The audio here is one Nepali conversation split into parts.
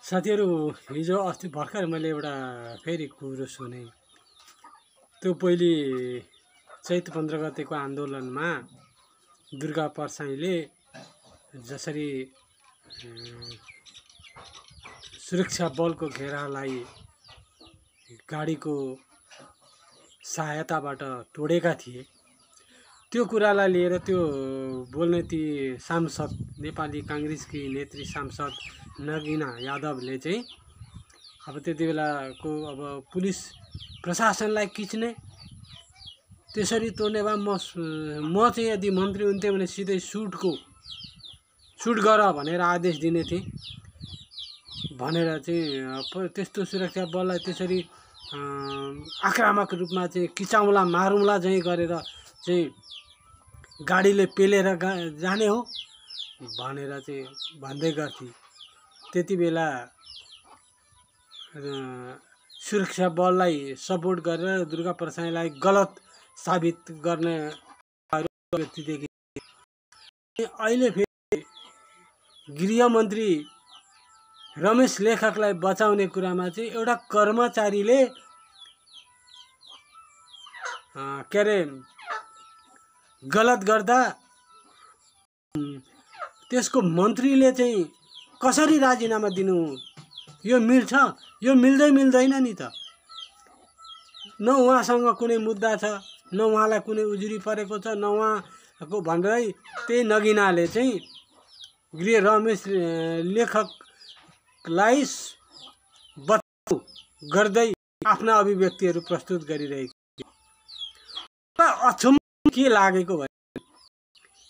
साथीहरु हिजो अस्ति भर्खर मैले एउटा फेरि कुरो सुने। त्यो पहिले चैत 15 गतेको आन्दोलनमा दुर्गा परसाईले जसरी सुरक्षा बलको घेरालाई गाडीको सहायताबाट तोडेका थिए, त्यो कुरालाई लिएर त्यो बोल्ने ती सांसद नेपाली कांग्रेसकी नेत्री सांसद नगीना यादवले चाहिँ अब त्यति बेलाको अब पुलिस प्रशासनलाई किच्ने त्यसरी तोड्ने भए म चाहिँ यदि मन्त्री हुन्थे भने सिधै सुट गर भनेर आदेश दिने थिए भनेर चाहिँ त्यस्तो सुरक्षा बललाई त्यसरी आक्रामक रूपमा चाहिँ किचाउला मारुला चाहिँ गरेर चाहिँ गाडीले पेलेर जाने हो भनेर चाहिँ भन्दै गर्थे। त्यति बेला सुरक्षा बललाई सपोर्ट गरेर दुर्गा परसाईलाई गलत साबित गर्ने व्यक्तिदेखि अहिले फेरि गृहमन्त्री रमेश लेखकलाई बचाउने कुरामा चाहिँ एउटा कर्मचारीले के अरे गलत गर्दा त्यसको मन्त्रीले चाहिँ कसरी राजीनामा दिनु, यो मिल्छ? यो मिल्दैन नि त। न उहाँसँग कुनै मुद्दा छ, न उहाँलाई कुनै उजुरी परेको छ, न उहाँको भन्दै त्यही नगिनाले चाहिँ गृह रमेश लेखकलाई बचाउ गर्दै आफ्ना अभिव्यक्तिहरू प्रस्तुत गरिरहेको। अचम्म के लागेको भने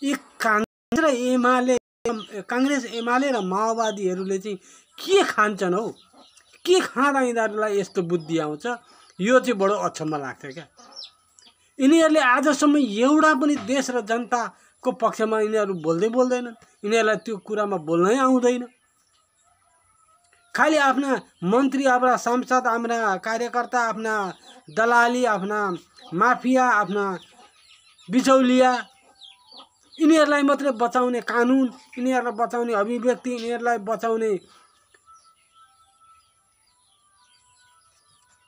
यी कांग्रेस एमाले र माओवादीहरूले चाहिँ के खान्छन् हौ, के खाँदा यिनीहरूलाई यस्तो बुद्धि आउँछ, यो चाहिँ बडो अचम्म लाग्छ क्या। यिनीहरूले आजसम्म एउटा पनि देश र जनताको पक्षमा यिनीहरू बोल्दैनन्, यिनीहरूलाई त्यो कुरामा बोल्नै आउँदैन। खालि आफ्ना मन्त्री, आफ्ना सांसद, आफ्ना कार्यकर्ता, आफ्ना दलाली, आफ्ना माफिया, आफ्ना बिचौलिया, यिनीहरूलाई मात्रै बचाउने कानुन, यिनीहरूलाई बचाउने अभिव्यक्ति, यिनीहरूलाई बचाउने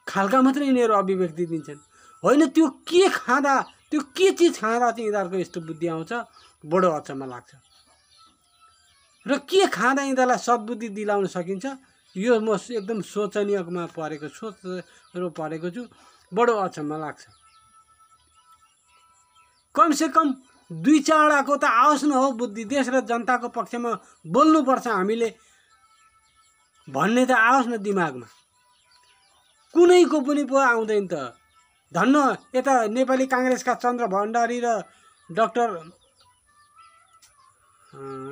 खालका मात्रै यिनीहरू अभिव्यक्ति दिन्छन्। होइन, त्यो के खाँदा, त्यो के चिज खाँदा चाहिँ यिनीहरूको यस्तो बुद्धि आउँछ, बडो अचम्म लाग्छ। र के खाँदा यिनीहरूलाई सद्बुद्धि दिलाउन सकिन्छ, यो म एकदम सोचनीयमा परेको छु, बडो अचम्म लाग्छ। कमसेकम 2-4 त आओस् न हो बुद्धि, देश र जनताको पक्षमा बोल्नुपर्छ हामीले भन्ने त आओस् न दिमागमा। कुनैको पनि पो आउँदैन त। धन्न यता नेपाली कांग्रेसका चन्द्र भण्डारी र डाक्टर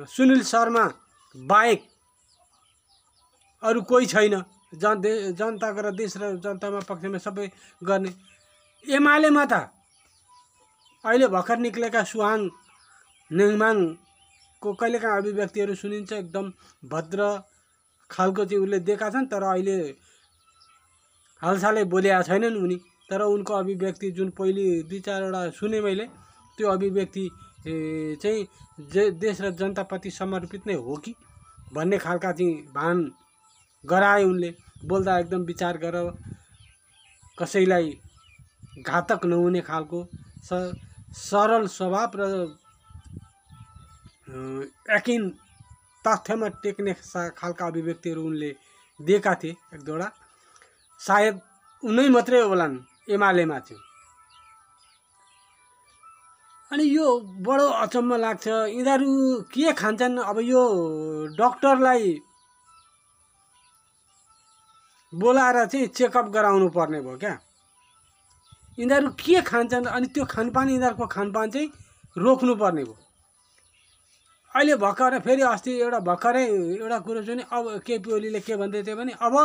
सुनिल शर्मा बाहेक अरू कोही छैन जनताको र देश र जनतामा पक्षमा सबै गर्ने। एमालेमा त अहिले भर्खर निक्लेका सुहाङ नेङमाङको कहिलेकाहीँ अभिव्यक्तिहरू सुनिन्छ, एकदम भद्र खालको चाहिँ उसले दिएका छन्, तर अहिले हालसालै बोलेका छैनन् उनी। तर उनको अभिव्यक्ति जुन पहिले 2-4 वटा सुने मैले, त्यो अभिव्यक्ति चाहिँ देश र जनताप्रति समर्पित नै हो कि भन्ने खालका चाहिँ भान गराए उनले। बोल्दा एकदम विचार गर, कसैलाई घातक नहुने खालको सरल स्वभाव र यकिन तथ्यमा टेक्ने खालका अभिव्यक्तिहरू उनले दिएका थिए। 1-2 सायद उनै मात्रै होलान् एमालेमा चाहिँ। अनि यो बडो अचम्म लाग्छ, यिनीहरू के खान्छन्। अब यो डाक्टरलाई बोलाएर चाहिँ चेकअप गराउनु पर्ने भयो क्या। यिनीहरू के खान्छन्, अनि त्यो खानपान, यिनीहरूको खानपान चाहिँ रोक्नु पर्ने भयो। अहिले भर्खर फेरि अस्ति भर्खरै एउटा कुरो सुने, अब केपी ओलीले के भन्दै थियो भने अब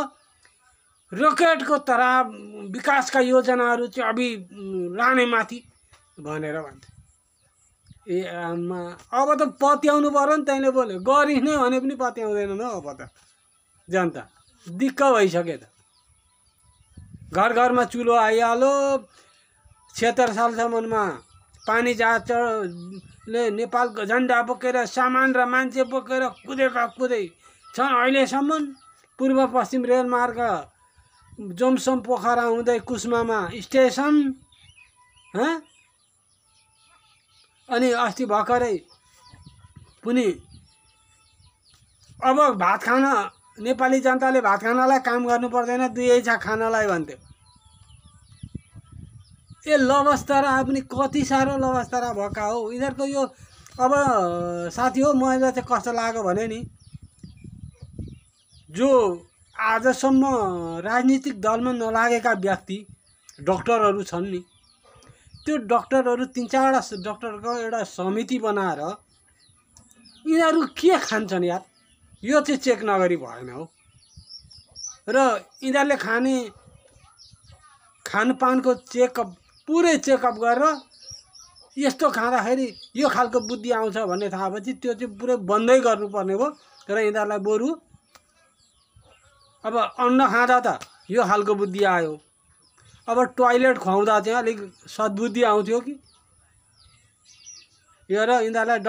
रकेटको तरह विकासका योजनाहरू चाहिँ अभि लाने माथि भनेर भन्थे। ए आमा, अब त पत्याउनु पर्यो नि, तैँले बोल्यो गरिस् नै भने पनि पत्याउँदैन न। अब त जनता दिक्क भइसक्यो त। घर घरमा चुलो आइहाल्यो। 76 सालसम्ममा पानी जहाजले नेपालको झन्डा बोकेर सामान र मान्छे बोकेर कुदै छन् अहिलेसम्म। पूर्व पश्चिम रेलमार्ग जोमसोम पोखरा हुँदै कुस्मामा स्टेसन अनि अस्ति भर्खरै पनि अब भात खान नेपाली जनताले भात खानलाई काम गर्नु पर्दैन, दुई इच्छा खानलाई भन्थ्यो। ए लवस्तरा पनि कति साह्रो लवस्तरा भएका हो यिनीहरूको। यो अब साथी हो, मलाई चाहिँ कस्तो लाग्यो भने नि, जो आजसम्म राजनीतिक दलमा नलागेका व्यक्ति डक्टरहरू छन् नि, त्यो डक्टरहरू 3-4वटा डक्टरको एउटा समिति बनाएर यिनीहरू के खान्छन् यार, यो चाहिँ चेक नगरी भएन हो। र यिनीहरूले खाने खानपानको चेकअप पुरै चेकअप गरेर यस्तो खाँदाखेरि यो खालको बुद्धि आउँछ भन्ने थाहा भएपछि त्यो चाहिँ पुरै बन्दै गर्नुपर्ने हो। र यिनीहरूलाई बरु अब अन्न खाँदा त यो खालको बुद्धि आयो, अब टोयलेट खुवाउँदा चाहिँ अलिक सद्बुद्धि आउँथ्यो कि। यो र यिनीहरूलाई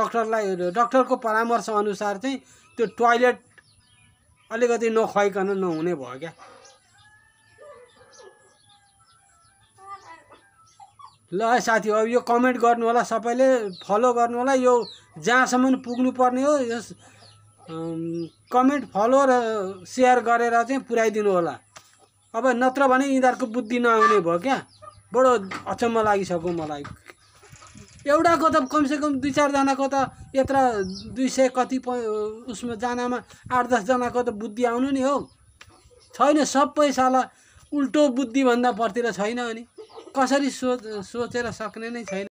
डक्टरको परामर्श अनुसार चाहिँ त्यो टोयलेट अलिकति नखुवाइकन नहुने भयो क्या। ल साथी, अब यो कमेन्ट गर्नु होला, सबैले फलो गर्नु होला। यो जहाँसम्म पुग्नु पर्ने हो यो कमेन्ट, फलो र सेयर गरेर चाहिँ पुर्याइदिनु होला। अब नत्र भने यिनीहरूको बुद्धि नआउने भयो क्या। बडो अचम्म लागिसक्यो मलाई। एउटाको त कमसेकम 2-4 जनाको त यत्र 200 कति उसमा जनामा 8-10 जनाको त बुद्धि आउनु नि हो। छैन, सबै साला उल्टो बुद्धि भन्दा पर्तिर छैन। अनि कसरी सोचेर सक्ने नै छैन।